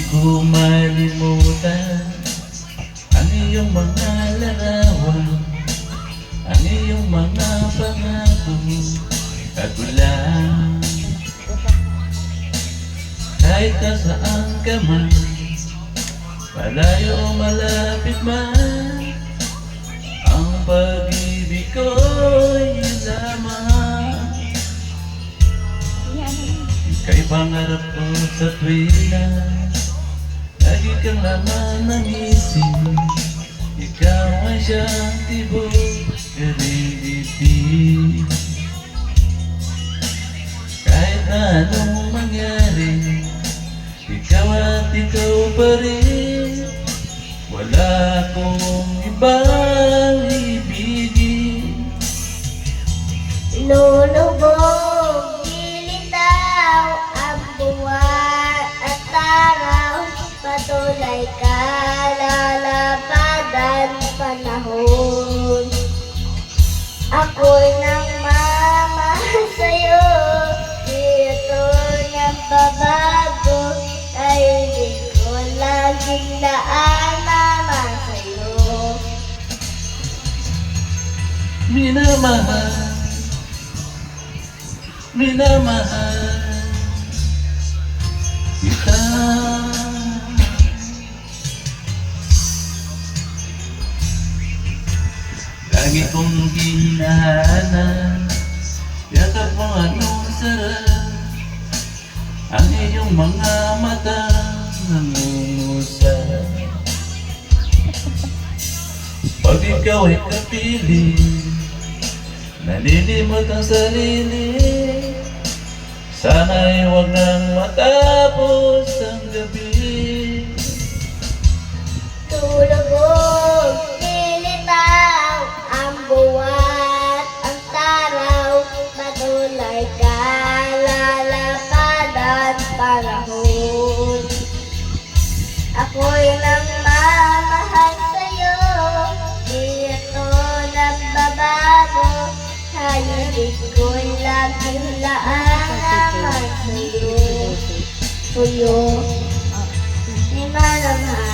ko malimutan ang iyong mga larawan, ang iyong mga pangako at ulan. Kahit nasaan ka man, malayo o malapit man, ang pag-ibig ko'y yun lamang. Ika'y pangarap ko sa tuwina, lagi kang laman ng isip. Ikaw ay siyang tibok kalilipin. Kahit na anong mangyari, ikaw at ikaw pa rin. Wala akong ibang ibigin. Lulubog, lilitaw ang buwan at araw. Patuloy ka, lalapadan panahon. Ako'y nagmamahal sa'yo, ito nagbabago. Tayo di ko laging daan naman sa'yo. Minamahal, minamahal kita. Lagi kong hinahanap, yakap mo anong sarap, ang iyong mga mata nangungusap. Pag ikaw ay kapiling, nalilimot ang sarili. Sana'y huwag nang matapos ang gabi. Tulubog, lilitaw ang buwan ang taraw. Patuloy ka, lalapadan panahon. Ako'y nagmamahal sa'yo, di ito nagbabago. Hayalin ko'y laging laan naman sa'yo. Sa'yo, di malamang